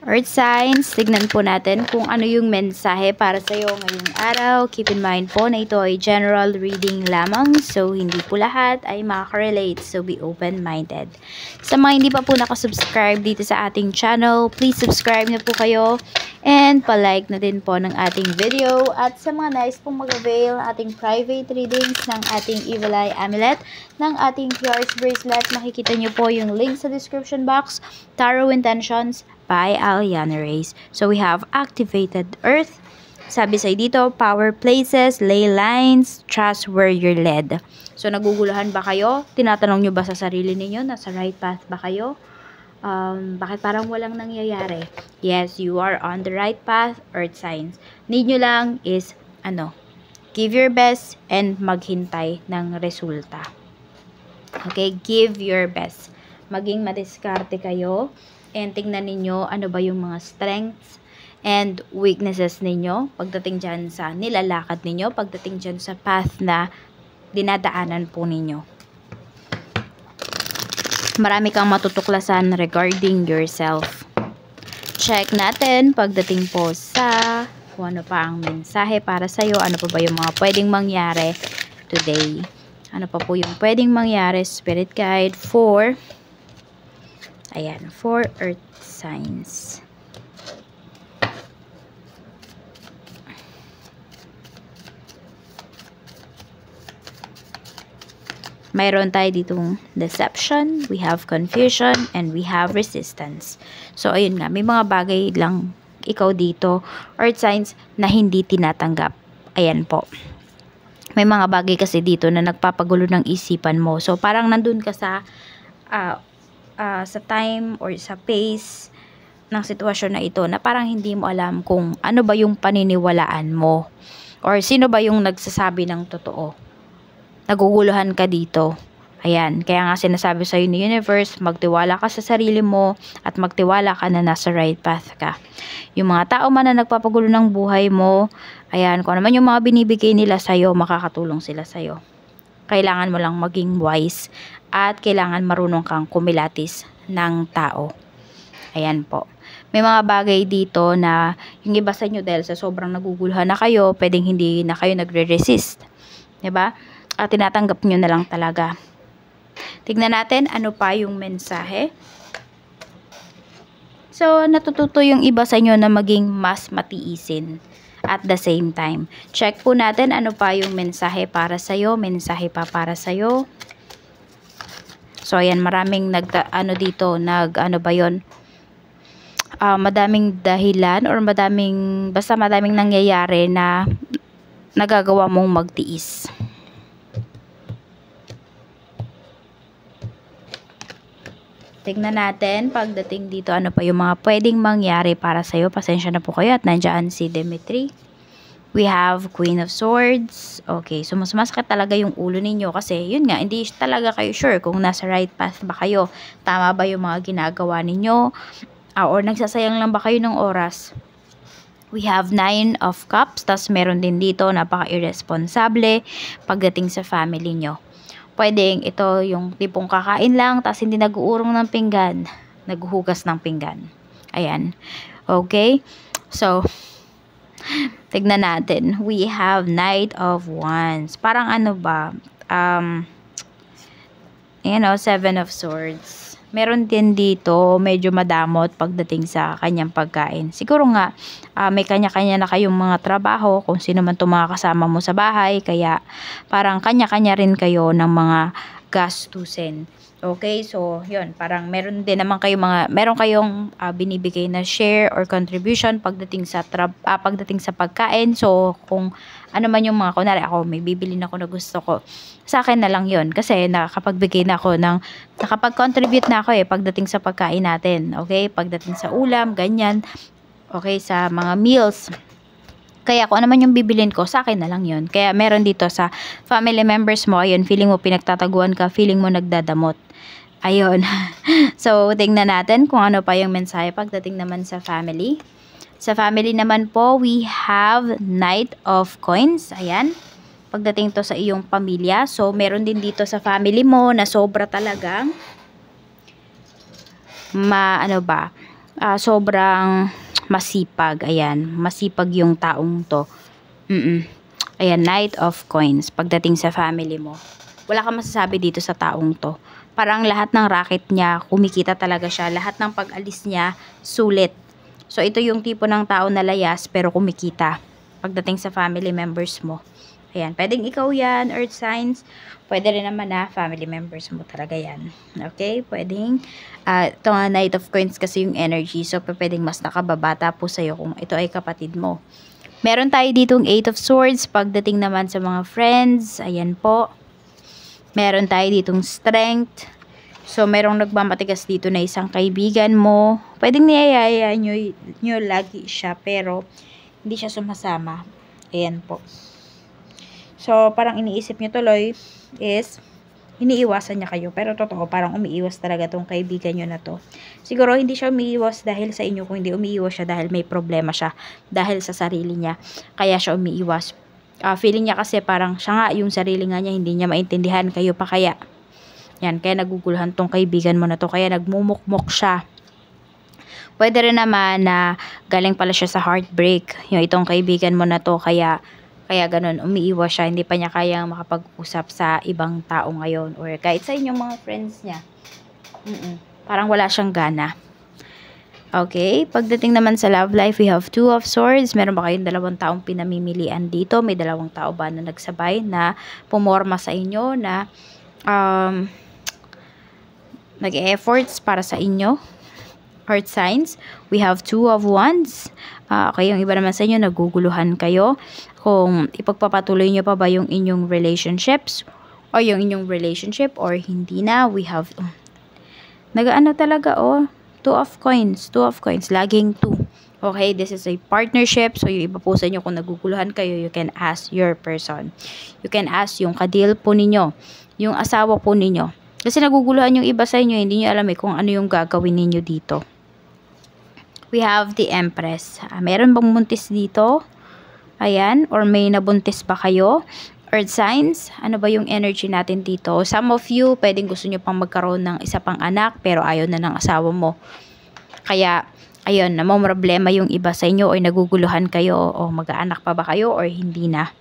Earth signs, tignan po natin kung ano yung mensahe para sa iyo ngayong araw. Keep in mind po na ito ay general reading lamang. So, hindi po lahat ay makaka-relate. So, be open-minded. Sa mga hindi pa po nakasubscribe dito sa ating channel, please subscribe na po kayo. And palike na din po ng ating video. At sa mga nais pong mag-avail ating private readings ng ating Evil Eye Amulet, ng ating PR's bracelet, makikita nyo po yung link sa description box. Tarot Intentions by Aliana Reyes. So we have activated earth. Sabi sa dito, power places, ley lines, trust where you're led. So naguguluhan ba kayo? Tinatanong nyo ba sa sarili ninyo, nasa right path ba kayo? Bakit parang walang nangyayari? Yes, you are on the right path, earth signs. Need nyo lang is, give your best and maghintay ng resulta. Okay, give your best. Maging madiskarte kayo and tingnan ninyo ano ba yung mga strengths and weaknesses ninyo pagdating dyan sa nilalakad ninyo, pagdating dyan sa path na dinadaanan po ninyo. Marami kang matutuklasan regarding yourself. Check natin pagdating po sa kung ano pa ang mensahe para sa'yo, ano pa ba yung mga pwedeng mangyari today. Ano pa po yung pwedeng mangyari, spirit guide for earth signs. Mayroon tayo ditong deception, we have confusion, and we have resistance. So, ayun nga, may mga bagay lang ikaw dito, earth signs, na hindi tinatanggap. Ayan po. May mga bagay kasi dito na nagpapagulo ng isipan mo. So, parang nandun ka sa time or sa pace ng sitwasyon na ito na parang hindi mo alam kung ano ba yung paniniwalaan mo. Or sino ba yung nagsasabi ng totoo. Naguguluhan ka dito. Ayan, kaya nga sinasabi sa'yo ni universe, magtiwala ka sa sarili mo at magtiwala ka na nasa right path ka. Yung mga tao man na nagpapagulo ng buhay mo, ayan, kung naman yung mga binibigay nila sa'yo, makakatulong sila sa'yo. Kailangan mo lang maging wise at kailangan marunong kang kumilatis ng tao. Ayan po. May mga bagay dito na yung iba sa inyo dahil sa sobrang naguguluhan na kayo, pwedeng hindi na kayo nagre-resist. Diba? At tinatanggap nyo na lang talaga. Tignan natin ano pa yung mensahe. So, natututo yung iba sa inyo na maging mas matiisin at the same time. Check po natin ano pa yung mensahe para sa'yo. Mensahe pa para sa'yo. So, ayan, maraming madaming dahilan or basta madaming nangyayari na nagagawa mong magtiis. Tignan natin pagdating dito ano pa yung mga pwedeng mangyari para sa'yo. Pasensya na po kayo at nandiyan si Dimitri. We have Queen of Swords. Okay, so mas masakit talaga yung ulo ninyo kasi yun nga, hindi talaga kayo sure kung nasa right path ba kayo. Tama ba yung mga ginagawa ninyo? Or nagsasayang lang ba kayo ng oras? We have 9 of Cups. Tas meron din dito napaka-irresponsable pagdating sa family nyo. Pwedeng ito yung tipong kakain lang tas hindi nag-uurong ng pinggan, naghuhugas ng pinggan. Ayan. Okay? So, tignan natin. We have Knight of Wands. Parang ano ba? 7 of Swords. Meron din dito medyo madamot pagdating sa kanyang pagkain. Siguro nga may kanya-kanya na kayong mga trabaho kung sino man itong mga kasama mo sa bahay. Kaya parang kanya-kanya rin kayo ng mga gastusin. Okay, so yun, parang meron kayong binibigay na share or contribution pagdating sa pagkain. So kung ano man yung mga, kunwari ako may bibili na ako na gusto ko, sa akin na lang yun kasi nakapag-contribute na ako pagdating sa pagkain natin. Okay, pagdating sa ulam, ganyan. Okay, sa mga meals. Kaya kung ano man yung bibilin ko, sa akin na lang yun. Kaya meron dito sa family members mo, ayun, feeling mo pinagtataguan ka, feeling mo nagdadamot. Ayun. So, tingnan natin kung ano pa yung mensahe pagdating naman sa family. Sa family naman po, we have Knight of Coins. Ayan. Pagdating to sa iyong pamilya. So, meron din dito sa family mo na sobra talagang sobrang masipag. Ayan, masipag yung taong to. Ayan, Knight of Coins. Pagdating sa family mo, wala kang masasabi dito sa taong to. Parang lahat ng racket niya, kumikita talaga siya. Lahat ng pag-alis niya, sulit. So, ito yung tipo ng tao na layas, pero kumikita. Pagdating sa family members mo. Ayan, pwedeng ikaw yan, earth signs. Pwede rin naman na family members mo talaga yan. Okay, pwedeng. Ito nga, Knight of Coins kasi yung energy. So, pwedeng mas nakababata po sa'yo kung ito ay kapatid mo. Meron tayo ditong 8 of Swords. Pagdating naman sa mga friends, ayan po. Meron tayo ditong strength. So, merong nagmamatigas dito na isang kaibigan mo. Pwedeng niyayaya nyo lagi siya, pero hindi siya sumasama. Ayan po. So, parang iniisip nyo tuloy is iniiwasan niya kayo. Pero totoo, parang umiiwas talaga tong kaibigan nyo na to. Siguro, hindi siya umiiwas dahil sa inyo. Kung hindi umiiwas siya dahil may problema siya. Dahil sa sarili niya. Kaya siya umiiwas. Feeling niya kasi parang siya nga yung sarili nga niya. Hindi niya maintindihan kayo pa kaya. Yan, kaya naguguluhan tong kaibigan mo na to. Kaya nagmumukmok siya. Pwede rin naman na galing pala siya sa heartbreak. Yung itong kaibigan mo na to. Kaya ganun, umiiwas siya. Hindi pa niya kayang makapag-usap sa ibang tao ngayon. Or kahit sa inyong mga friends niya. Parang wala siyang gana. Okay, pagdating naman sa love life, we have 2 of Swords. Meron ba kayong 2 taong pinamimilian dito? May 2 tao ba na nagsabay na pumorma sa inyo na nag-efforts para sa inyo? Heart signs, we have 2 of Wands. Okay, yung iba naman sa inyo, naguguluhan kayo. Kung ipagpapatuloy nyo pa ba yung inyong relationships o yung inyong relationship or hindi na, we have nag-ano talaga 2 of coins, laging 2. Okay, this is a partnership. So, yung iba po sa inyo, kung naguguluhan kayo, you can ask your person. You can ask yung kadil po ninyo, yung asawa po ninyo. Kasi naguguluhan yung iba sa inyo, hindi nyo alam kung ano yung gagawin ninyo dito. We have the Empress. Meron bang buntis dito? Ayan, or may nabuntis ba kayo? Earth signs, ano ba yung energy natin dito? Some of you, pwedeng gusto nyo pang magkaroon ng isa pang anak, pero ayaw na ng asawa mo. Kaya, ayun, problema yung iba sa inyo, o naguguluhan kayo, o mag-aanak pa ba kayo, or hindi na.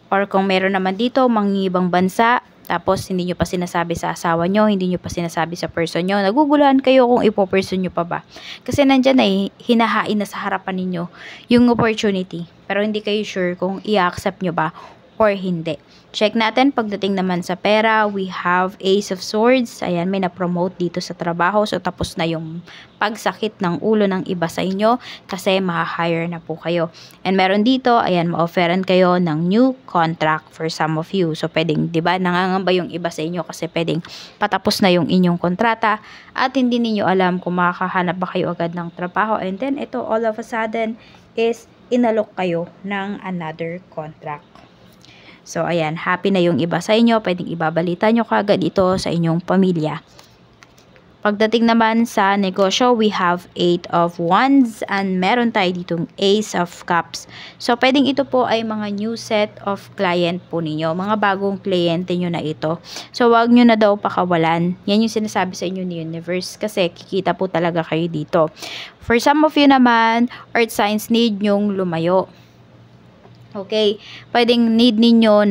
Or kung meron naman dito, mangingibang bansa, tapos hindi nyo pa sinasabi sa asawa nyo, hindi nyo pa sinasabi sa person nyo, naguguluhan kayo kung ipo-person nyo pa ba. Kasi nandyan ay hinahain na sa harapan ninyo yung opportunity. Pero hindi kayo sure kung i-accept nyo ba or hindi. Check natin pagdating naman sa pera, we have Ace of Swords. Ayan, may na-promote dito sa trabaho. So, tapos na yung pagsakit ng ulo ng iba sa inyo kasi ma-hire na po kayo. And meron dito, ayan, ma-offeran kayo ng new contract for some of you. So, pwedeng, di ba, nangangamba yung iba sa inyo kasi pwedeng patapos na yung inyong kontrata at hindi ninyo alam kung makakahanap ba kayo agad ng trabaho. And then, ito, all of a sudden, is inalok kayo ng another contract. So, ayan, happy na yung iba sa inyo. Pwedeng ibabalita nyo kagad ito sa inyong pamilya. Pagdating naman sa negosyo, we have 8 of Wands and meron tayo ditong Ace of Cups. So, pwedeng ito po ay mga new set of client po ninyo. Mga bagong kliyente nyo na ito. So, wag nyo na daw pakawalan. Yan yung sinasabi sa inyo ni Universe kasi kikita po talaga kayo dito. For some of you naman, earth signs, need nyong lumayo. Okay, pwedeng need ninyo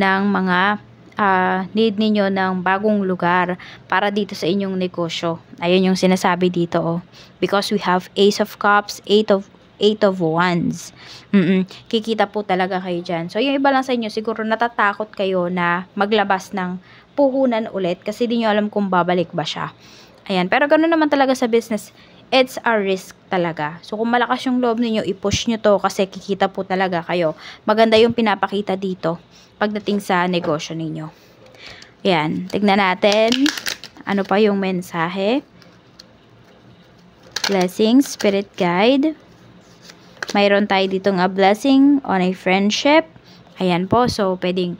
ng bagong lugar para dito sa inyong negosyo. Ayun yung sinasabi dito because we have Ace of Cups, 8 of Wands. Kikita po talaga kayo dyan. So yung iba lang sa inyo, siguro natatakot kayo na maglabas ng puhunan ulit kasi di nyo alam kung babalik ba siya. Ayan, pero ganoon naman talaga sa business. It's a risk talaga. So, kung malakas yung loob ninyo, i-push nyo to kasi kikita po talaga kayo. Maganda yung pinapakita dito pagdating sa negosyo ninyo. Yan. Tignan natin. Ano pa yung mensahe? Blessing, Spirit Guide. Mayroon tayo ditong a blessing on a friendship. Ayan po. So, pwedeng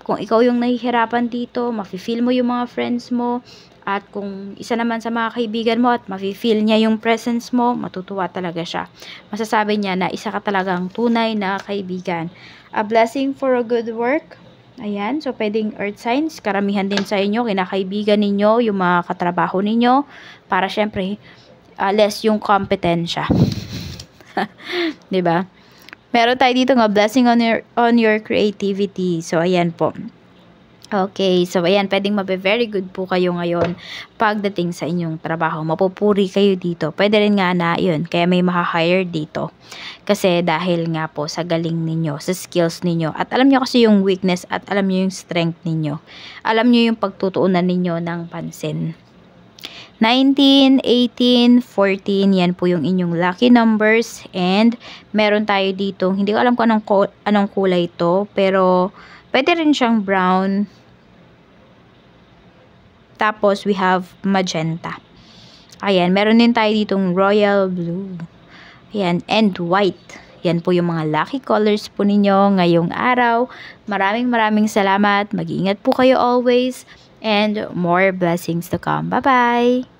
kung ikaw yung nahihirapan dito, mafe-feel mo yung mga friends mo. At kung isa naman sa mga kaibigan mo at mafe-feel niya yung presence mo, matutuwa talaga siya. Masasabi niya na isa ka talagang tunay na kaibigan. A blessing for a good work. Ayan, so pwedeng earth signs. Karamihan din sa inyo, kinakaibigan ninyo, yung mga katrabaho ninyo. Para syempre, less yung kompetensya. 'Di ba? Meron tayo dito nga blessing on your creativity. So ayan po. Okay, so ayan, pwedeng very good po kayo ngayon pagdating sa inyong trabaho. Mapupuri kayo dito. Pwede rin nga na yun, kaya may maha-hire dito. Kasi dahil nga po sa galing ninyo, sa skills ninyo. At alam nyo kasi yung weakness at alam nyo yung strength ninyo. Alam nyo yung pagtutuunan ninyo ng pansin. 19, 18, 14, yan po yung inyong lucky numbers. And meron tayo dito, hindi ko alam kung anong kulay ito, pero pwede rin siyang brown. Tapos, we have magenta. Ayan, meron din tayo ditong royal blue. Ayan, and white. Yan po yung mga lucky colors po ninyo ngayong araw. Maraming salamat. Mag-iingat po kayo always. And more blessings to come. Bye-bye!